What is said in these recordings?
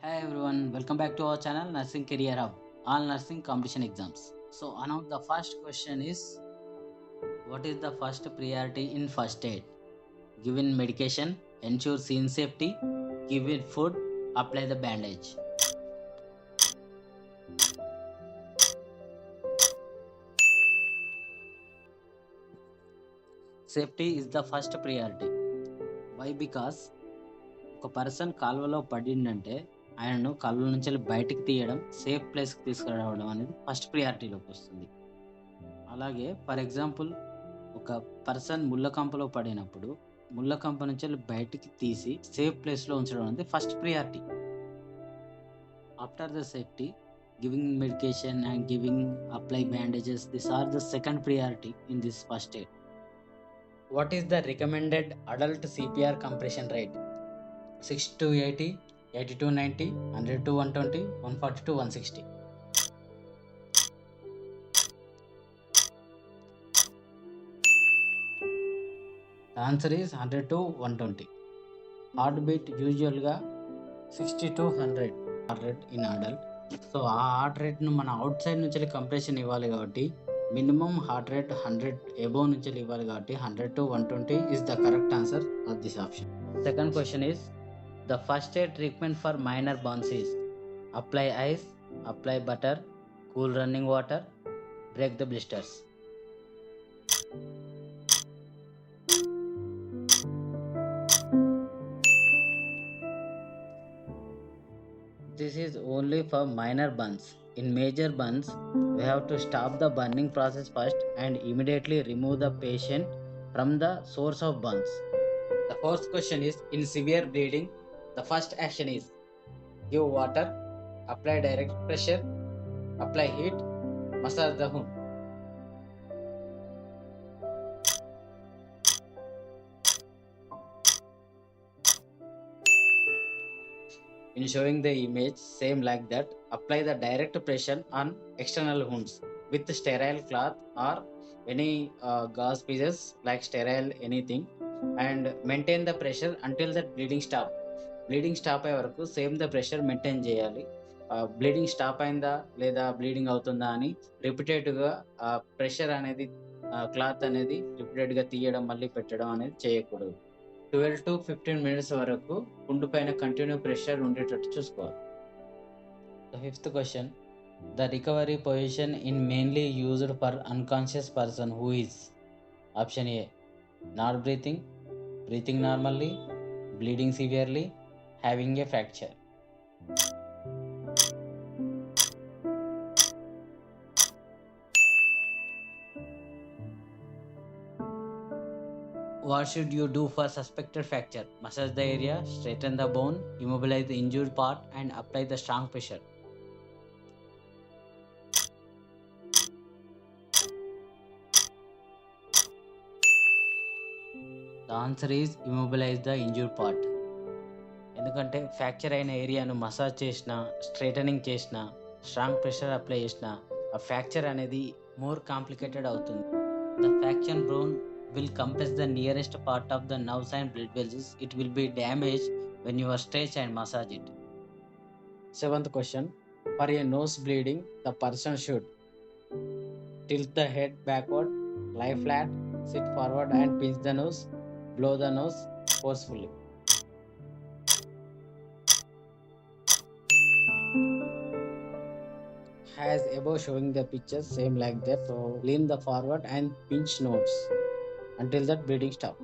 Hi everyone, welcome back to our channel Nursing Career Hub, all nursing competition exams. So now the first question is, what is the first priority in first aid? Given medication, ensure scene safety, give it food, apply the bandage. Safety is the first priority. Why? Because ఒక person కాలువలో పడిందంటే ఆయనను కాలువ నుంచి బయటికి తీయడం, safe ప్లేస్కి తీసుకురావడం అనేది ఫస్ట్ ప్రియారిటీలోకి వస్తుంది. అలాగే ఫర్ ఎగ్జాంపుల్ ఒక పర్సన్ ముళ్ళకంపలో పడినప్పుడు ముళ్ళకంప నుంచి బయటికి తీసి సేఫ్ ప్లేస్లో ఉంచడం అనేది first priority. After the safety, giving medication and giving apply bandages, this are the second priority in this first aid. What is the recommended adult CPR compression rate? 60 to 80, 80 to 90, 100 to 120, 140 to 160. The answer is 100 to 120. Heart beat యూజువల్గా 60 to 100 heart rate in adult. So ఆ heart రేట్ను మన out side నుంచి compression ఇవ్వాలి కాబట్టి minimum heart rate 100 above నుంచి ఇవ్వాలి కాబట్టి 100 to 120 is the correct answer of this option. Second question is, the first aid treatment for minor burns is apply ice, apply butter, cool running water, break the blisters. This is only for minor burns. In major burns, we have to stop the burning process first and immediately remove the patient from the source of burns. The fourth question is, in severe bleeding, the first action is give water, apply direct pressure, apply heat, massage the wound. In showing the image, same like that, apply the direct pressure on external wounds with sterile cloth or any gauze pieces like sterile anything, and maintain the pressure until that bleeding stop. Bleeding stop అయ్యే వరకు same the pressure maintain చేయాలి. Bleeding stop అయిందా లేదా bleeding అవుతుందా అని రిపీటెడ్గా pressure అనేది cloth అనేది రిపీటెడ్గా తీయడం మళ్ళీ పెట్టడం అనేది చేయకూడదు. 12 to 15 minutes వరకు పుండు పైన కంటిన్యూ ప్రెషర్ ఉండేటట్టు చూసుకోవాలి. The fifth question, the recovery position in mainly used for unconscious person who is? Option A not breathing, breathing normally, bleeding severely, having a fracture. What should you do for suspected fracture? Massage the area, straighten the bone, immobilize the injured part and apply the strong pressure. The answer is immobilize the injured part. ఎందుకంటే fracture అయిన ఏరియాను massage చేసినా, straightening చేసినా, strong pressure apply చేసినా ఆ fracture అనేది more complicated అవుతుంది. The fracture bone will compress the nearest part of the nerves and blood vessels. It will be damage when you are stretch and massage it. Seventh question, for a nose bleeding the person should tilt the head backward, lie flat, sit forward and pinch the nose, blow the nose forcefully. As above showing the pictures, same like that. So lean the forward and pinch nose until that bleeding stop.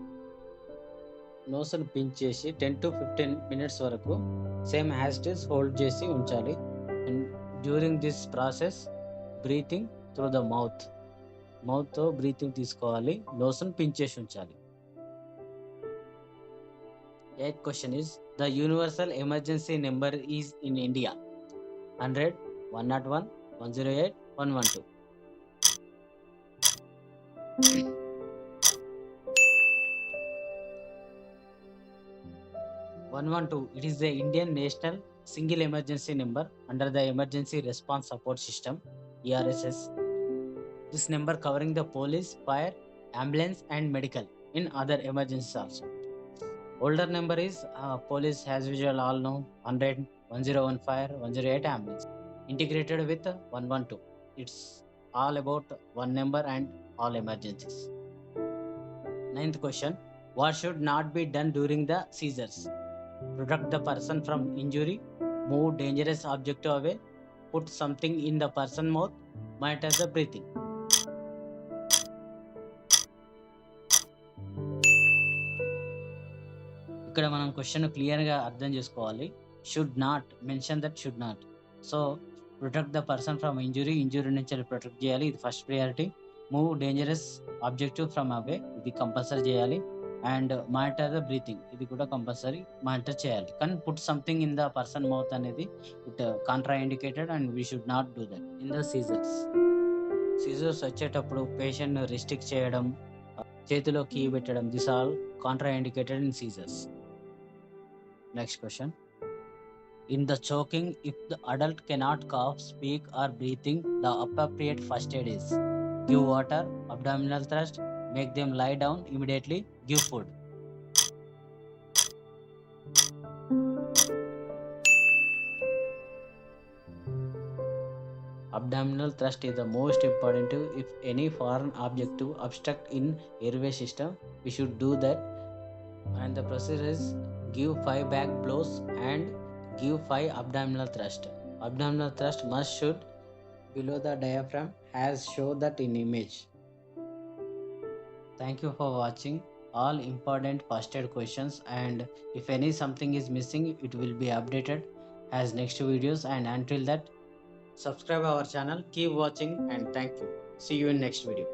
Nose ని pinch చేసి 10 to 15 minutes వరకు same as it is hold చేసి ఉంచాలి. And during this process breathing through the మౌత్తో breathing తీసుకోవాలి, nose ని pinch చేసి ఉంచాలి. Eighth question is, the universal emergency number is in India? 100, 101, 108, 112. 112. It is the Indian National Single Emergency Number under the Emergency Response Support System (ERSS). This number covering the police, fire, ambulance, and medical in other emergencies also. Older number is police, as usual all know, 100, 1015, 108 ambulance integrated with 112. It's all about one number and all emergencies. Ninth question: what should not be done during the seizures? Protect the person from injury, move dangerous object away, put something in the person mouth, monitor the breathing. ఇక్కడ మనం question క్లియర్గా అర్థం చేసుకోవాలి. Should not mention that should not. So protect the person from injury నుంచి protect చేయాలి, ఇది first priority. Move dangerous objective from away, ఇది compulsory చేయాలి. అండ్ మానిటర్ ద బ్రీతింగ్, ఇది కూడా కంపల్సరీ మానిటర్ చేయాలి. కానీ put something in the person mouth అనేది it contraindicated and we should not do that in the seizures వచ్చేటప్పుడు patient restrict చేయడం, చేతిలో కీ పెట్టడం, this all contraindicated in seizures. Next question: in the choking, if the adult cannot cough, speak or breathing, the appropriate first aid is give water, abdominal thrust, make them lie down immediately, give food. Abdominal thrust is the most important. If any foreign object obstruct in airway system, we should do that. And the procedure is give 5 back blows and give 5 abdominal thrust. Abdominal thrust must should below the diaphragm as show that in image. Thank you for watching all important first aid questions, and if any something is missing, it will be updated as next videos. And until that, subscribe our channel, keep watching, and thank you. See you in next video.